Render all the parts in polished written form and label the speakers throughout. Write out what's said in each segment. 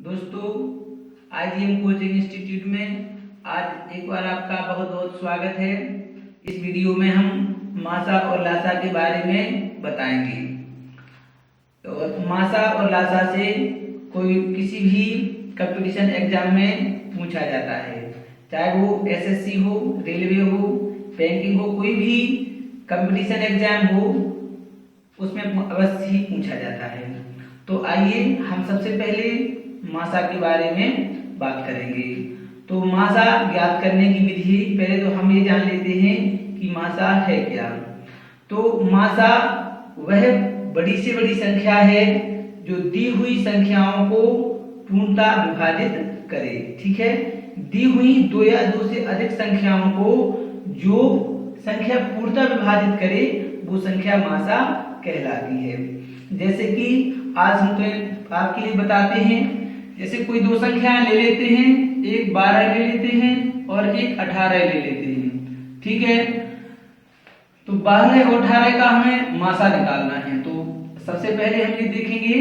Speaker 1: दोस्तों, IGM coaching institute में आज एक बार आपका बहुत बहुत स्वागत है। इस वीडियो में हम मासा और लासा के बारे में बताएंगे। तो मासा और लासा से कोई किसी भी कंपटीशन एग्जाम में पूछा जाता है, चाहे वो SSC हो, रेलवे हो, बैंकिंग हो, कोई भी कंपटीशन एग्जाम हो उसमें अवश्य ही पूछा जाता है। तो आइए हम सबसे पहले मासा के बारे में बात करेंगे। तो मासा ज्ञात करने की विधि, पहले तो हम ये जान लेते हैं कि मासा है क्या। तो मासा वह बड़ी से बड़ी संख्या है जो दी हुई संख्याओं को पूर्णतः विभाजित करे। ठीक है, दी हुई दो या दो से अधिक संख्याओं को जो संख्या पूर्णतः विभाजित करे वो संख्या मासा कहलाती है। जैसे कि आज हम तो आपके लिए बताते हैं, जैसे कोई दो संख्याएं ले लेते हैं, एक 12 ले लेते हैं और एक 18 ले लेते हैं। ठीक है, तो 12 और 18 का हमें मासा निकालना है। तो सबसे पहले हम ये देखेंगे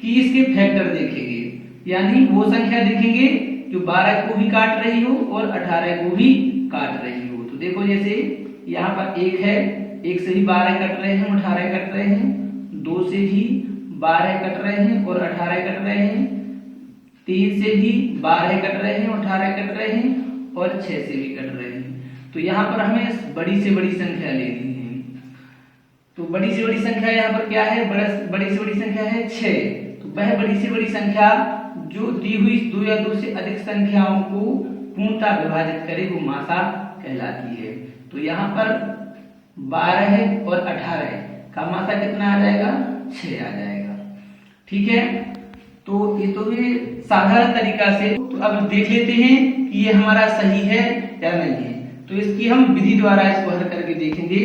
Speaker 1: कि इसके फैक्टर देखेंगे, यानी वो संख्या देखेंगे जो 12 को भी काट रही हो और 18 को भी काट रही हो। तो देखो, जैसे यहाँ पर एक है, एक से भी 12 कट रहे हैं, 18 कट रहे हैं, दो से भी 12 कट रहे हैं और 18 कट रहे हैं, 3 से भी 12 कट रहे हैं, 18 कट रहे हैं और 6 से भी कट रहे हैं। तो यहाँ पर हमें बड़ी से बड़ी संख्या लेनी है। तो बड़ी से बड़ी संख्या यहाँ पर क्या है? बड़ी से बड़ी संख्या है 6। तो वह बड़ी से बड़ी संख्या जो दी हुई दो या दो से अधिक संख्याओं को पूर्णतः विभाजित करे वो मासा कहलाती है। तो यहाँ पर 12 और 18 का मासा कितना आ जाएगा? 6 आ जाएगा। ठीक है, तो ये तो भी साधारण तरीका से। तो अब देख लेते हैं कि ये हमारा सही है या नहीं है। तो इसकी हम विधि द्वारा इसको हल करके देखेंगे।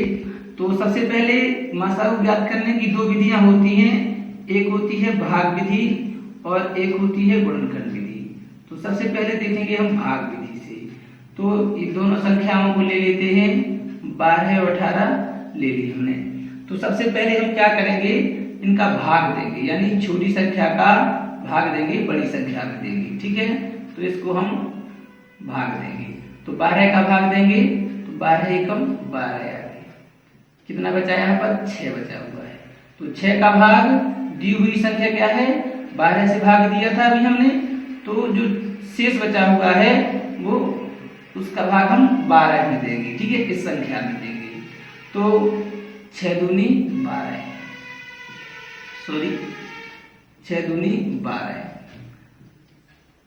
Speaker 1: तो सबसे पहले मासा को ज्ञात करने की दो विधियां होती हैं, एक होती है भाग विधि और एक होती है गुणनखंड विधि। तो सबसे पहले देखेंगे हम भाग विधि से। तो ये दोनों संख्याओं को ले लेते हैं, 12 और 18 ले ली हमने। तो सबसे पहले हम क्या करेंगे, इनका भाग देंगे, यानी छोटी संख्या का भाग देंगे बड़ी संख्या में देंगे। ठीक है, तो इसको हम भाग देंगे। तो 12 का भाग देंगे तो 12 एकम 12 आ गए। कितना बचा यहाँ पर? 6 बचा हुआ है। तो 6 का भाग दी हुई संख्या क्या है? 12 से भाग दिया था अभी हमने, तो जो शेष बचा हुआ है वो उसका भाग हम 12 में देंगे। ठीक है, इस संख्या में देंगे। तो 6 दूनी 12, सॉरी 6 दूनी 12।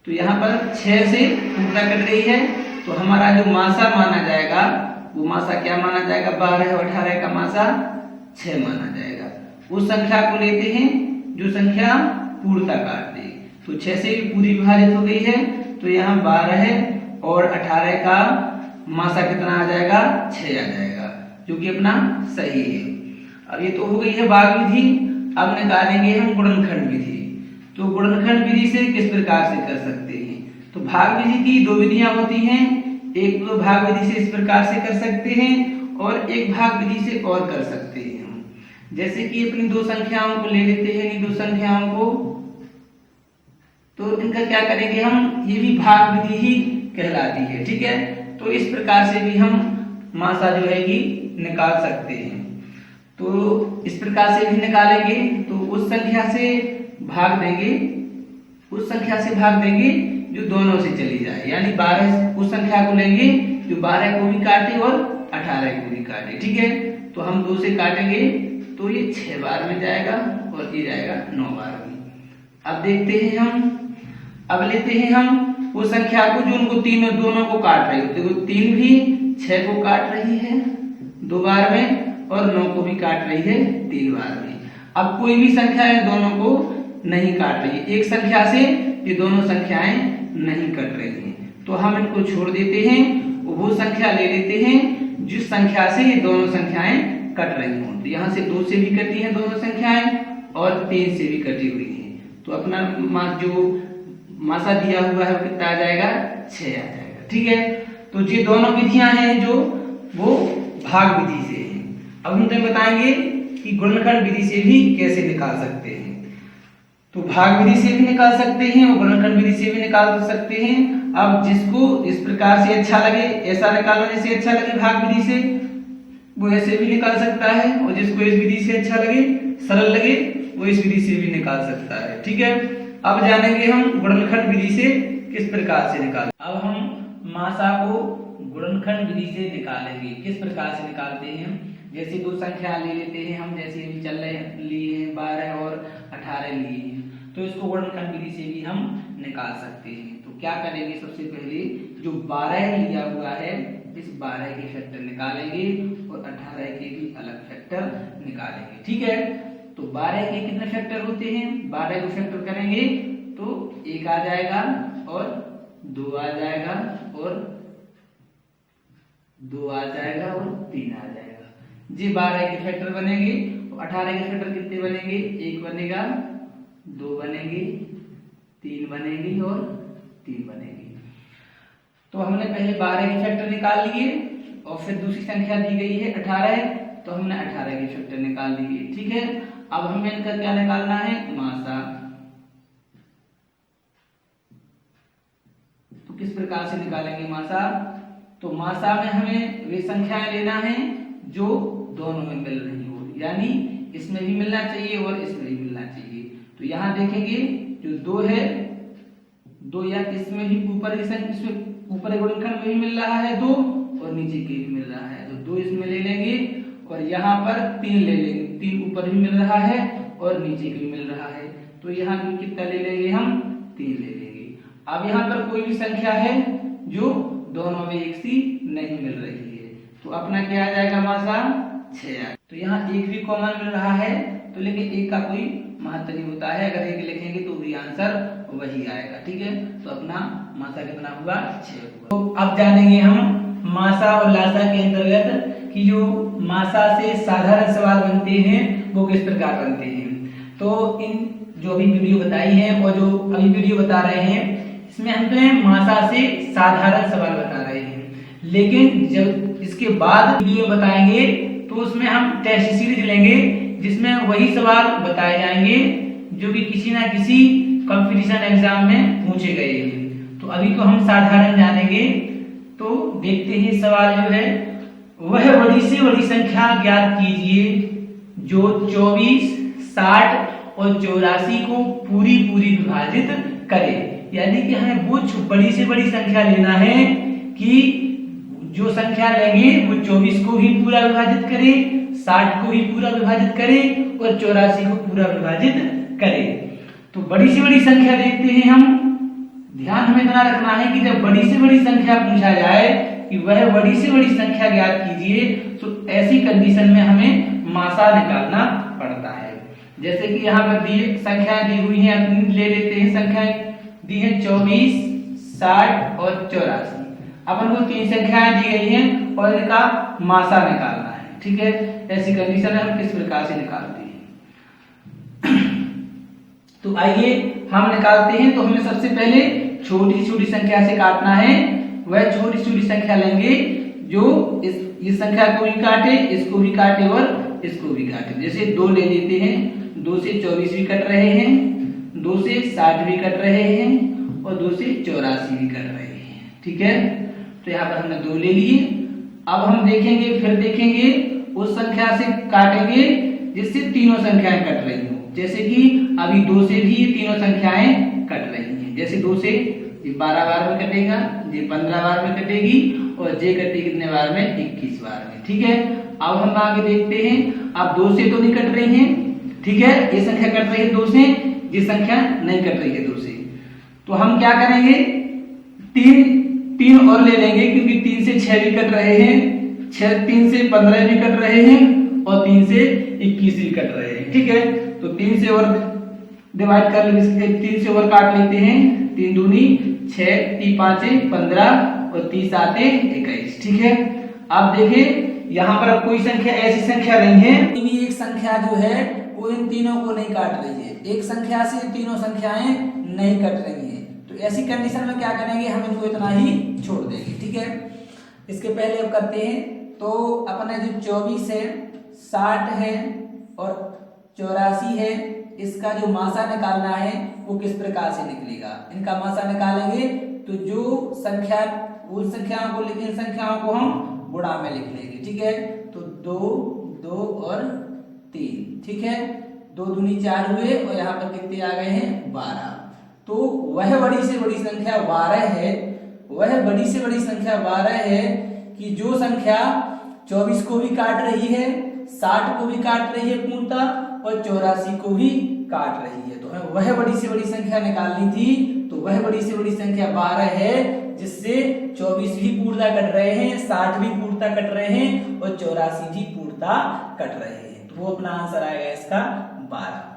Speaker 1: तो यहाँ पर 6 से पूर्णतः कट रही है, तो हमारा जो मासा माना जाएगा वो मासा क्या माना जाएगा? 12 और 18 का मासा 6 माना जाएगा। उस संख्या को लेते हैं जो संख्या पूर्णतः काट दे। तो 6 से भी पूरी विभाजित हो गई है, तो यहाँ 12 और 18 का मासा कितना आ जाएगा? 6 आ जाएगा, जो कि अपना सही है। अब ये तो हो गई है भाग विधि। अब निकालेंगे हम गुणनखंड विधि। तो गुणनखंड विधि से किस प्रकार से कर सकते हैं? तो भाग विधि की दो विधियां होती हैं, एक तो भाग विधि से इस प्रकार से कर सकते हैं और एक भाग विधि से और कर सकते हैं हम। जैसे कि अपनी दो संख्याओं को ले लेते हैं, इन दो संख्याओं को, तो इनका क्या करेंगे हम? ये भी भाग विधि ही कहलाती है। ठीक है, तो इस प्रकार से भी हम मासा जो है कि निकाल सकते हैं। तो इस प्रकार से भी निकालेंगे तो उस संख्या से भाग देंगे, उस संख्या से भाग देंगे जो दोनों से चली जाए, यानी 12 उस संख्या को लेंगे जो 12 को भी काटे और 18 को भी काटे। ठीक है, तो हम 2 से काटेंगे तो ये 6 बार में जाएगा और ये जाएगा 9 बार में। अब देखते हैं हम, अब लेते हैं हम वो संख्या को जो उनको तीनों दोनों को काट रही है। देखो 3 भी 6 को काट रही है 2 बार में और 9 को भी काट रही है 3 बार में। अब कोई भी संख्या इन दोनों को नहीं काट रही है, एक संख्या से ये दोनों संख्याएं नहीं कट रही हैं, तो हम इनको छोड़ देते हैं, वो संख्या ले लेते हैं जिस संख्या से ये दोनों संख्याएं कट रही हों। तो यहाँ से 2 से भी कटी हैं दोनों संख्याएं और 3 से भी कटी हुई हैं। तो अपना जो मासा दिया हुआ है वो कितना आ जाएगा? 6 आ जाएगा। ठीक है, तो ये दोनों विधियां हैं जो वो भाग विधि से हैं। अब हम तुम्हें बताएंगे कि गुणनखंड विधि से भी कैसे निकाल सकते हैं। तो भाग विधि से भी निकाल सकते हैं और गुणनखंड विधि से भी निकाल सकते हैं। अब जिसको इस प्रकार से अच्छा लगे, ऐसा निकालना जैसे अच्छा लगे भाग विधि से, वो ऐसे भी निकाल सकता है, और जिसको इस विधि से अच्छा लगे, सरल लगे, वो इस विधि से भी निकाल सकता है। ठीक है, अब जानेंगे हम गुणनखंड विधि से किस प्रकार से निकालें। अब हम मासा को गुणनखंड विधि से निकालेंगे। किस प्रकार से निकालते हैं हम, जैसे दो संख्या ले लेते हैं हम, जैसे अभी चल रहे लिए हैं 12 और 18 लिए हैं, तो इसको गुणनखंड विधि से भी हम निकाल सकते हैं। तो क्या करेंगे, सबसे पहले जो 12 लिया हुआ है इस 12 के फैक्टर निकालेंगे और 18 के भी अलग फैक्टर निकालेंगे। ठीक है, तो 12 के कितने फैक्टर होते हैं, 12 को फैक्टर करेंगे तो 1 आ जाएगा और 2 आ जाएगा और 2 आ जाएगा और 3 आ जाएगा। जी 12 के फैक्टर बनेंगे, तो 18 के फैक्टर कितने बनेंगे, 1 बनेगा, 2 बनेंगे, 3 बनेंगे और 3 बनेंगे। तो हमने पहले 12 के फैक्टर निकाल लिए और फिर दूसरी संख्या दी गई है 18, तो हमने 18 के फैक्टर निकाल लिए। ठीक है, अब हमें इनका क्या निकालना है, मासा। तो किस प्रकार से निकालेंगे मासा, तो मासा में हमें वे संख्याएं लेना है जो दोनों में मिल रही हो, यानी इसमें भी मिलना चाहिए और इसमें भी मिलना चाहिए। तो यहाँ देखेंगे जो 2 है, 2 या इसमें भी ऊपर की संख्या, इसमें ऊपर गुणनखंड में भी मिल रहा है 2 और नीचे के भी मिल रहा है, तो 2 इसमें ले लेंगे और यहाँ पर 3 ले लेंगे, 3 ऊपर भी मिल रहा है और नीचे के भी मिल रहा है, तो यहाँ भी कितना ले लेंगे हम, 3 ले लेंगे। अब यहाँ पर कोई भी संख्या है जो दोनों में एक सी नहीं मिल रही है, तो अपना क्या आ जाएगा मासा, 6। तो यहाँ 1 भी कॉमन मिल रहा है, तो लेकिन 1 का कोई महत्व नहीं होता है, अगर 1 लिखेंगे तो भी आंसर वही आएगा। ठीक है, तो अपना मासा कितना हुआ, 6 हुआ। तो अब जानेंगे हम मासा और लासा के अंतर्गत कि जो मासा से साधारण सवाल बनते हैं वो किस प्रकार बनते हैं। तो इन जो अभी वीडियो बताई है और जो अभी वीडियो बता रहे हैं, इसमें हम तो मासा से साधारण सवाल बता रहे हैं, लेकिन जब इसके बाद वीडियो बताएंगे तो उसमें हम टेस्ट सीरीज लेंगे जिसमें वही सवाल बताए जाएंगे जो कि किसी ना किसी कंपटीशन एग्जाम में पूछे गए हैं। तो अभी तो हम साधारण जानेंगे, तो देखते हैं सवाल जो है, वह बड़ी से बड़ी संख्या ज्ञात कीजिए जो 24, 60 और 84 को पूरी पूरी विभाजित करे। यानी कि हमें वो बड़ी से बड़ी संख्या लेना है कि जो संख्या लेंगे वो 24 को भी पूरा विभाजित करे, 60 को भी पूरा विभाजित करे और 84 को पूरा विभाजित करे। तो बड़ी से बड़ी संख्या देखते हैं हम। ध्यान हमें इतना रखना है कि जब बड़ी से बड़ी संख्या पूछा जाए कि वह बड़ी से बड़ी संख्या ज्ञात कीजिए, तो ऐसी कंडीशन में हमें मासा निकालना पड़ता है। जैसे कि यहाँ पर दी संख्याएं दी हुई हैं, ले लेते हैं। संख्याएं दी है 24, 60 और 84। अपन को 3 संख्याएं दी गई हैं और इनका मासा निकालना है। ठीक है, ऐसी कंडीशन में हम किस प्रकार से निकालते हैं। तो आइए हम निकालते हैं। तो हमें सबसे पहले छोटी छोटी संख्या से काटना है। वह छोटी छोटी संख्या लेंगे जो इस संख्या को भी काटे, इसको भी काटे और इसको भी काटे। जैसे 2 ले लेते हैं, 2 से 24 भी कट रहे हैं, 2 से 60 भी कट रहे हैं और 2 से 84 भी कट रहे हैं। ठीक है, तो यहाँ पर हमने 2 ले लिए। अब हम देखेंगे, फिर देखेंगे उस संख्या से काटेंगे जिससे तीनों संख्याएं कट रही हो। जैसे कि अभी 2 से भी ये तीनों संख्याएं कट रही हैं। जैसे 2 से ये 12 बार में कटेगा, ये 15 बार में कटेगी और जे कटेगी कितने बार में, 21 बार में। ठीक है, अब हम आगे देखते हैं। अब 2 से तो नहीं कट रही हैं, ठीक है, ये संख्या कट रही है 2 से, ये संख्या नहीं कट रही है 2 से। तो हम क्या करेंगे, 3 और ले लेंगे, क्योंकि 3 से 6 भी कट रहे हैं, 3 से 15 भी कट रहे हैं और 3 से 21 भी कट रहे हैं। ठीक है, तो 3 से और डिवाइड कर लेंगे, 3 से और काट लेते हैं। 3 दूनी 6, 3 5 15 और 30 आते 21। ठीक है, अब देखिए यहाँ पर अब कोई संख्या ऐसी संख्या नहीं है, एक संख्या जो है वो इन तीनों को नहीं काट रही है, एक संख्या से तीनों संख्याएं नहीं कट रही है। तो ऐसी कंडीशन में क्या करेंगे, हम इनको इतना ही छोड़ देंगे। ठीक है, इसके पहले अब करते हैं। तो अपने जो 24 है, 60 है और 84 है, इसका जो मासा निकालना है वो किस प्रकार से निकलेगा। इनका मासा निकालेंगे तो जो संख्या उन संख्याओं को लिखें, संख्याओं को हम गुणा में लिख लेंगे। ठीक है, तो 2 2 और 3। ठीक है, 2 दूनी 4 हुए और यहाँ पर कितने आ गए हैं 12। तो वह बड़ी से बड़ी संख्या 12 है, वह बड़ी से बड़ी संख्या 12 है कि जो संख्या 24 को भी काट रही है, 60 को भी काट रही है पूर्णतः और 84 को भी काट रही है। तो हमें वह बड़ी से बड़ी संख्या निकालनी थी, तो वह बड़ी से बड़ी संख्या 12 है जिससे 24 भी पूर्णतः कट रहे हैं, 60 भी पूर्णतः कट रहे हैं और 84 भी पूर्णतः कट रहे हैं। तो वो अपना आंसर आएगा इसका 12।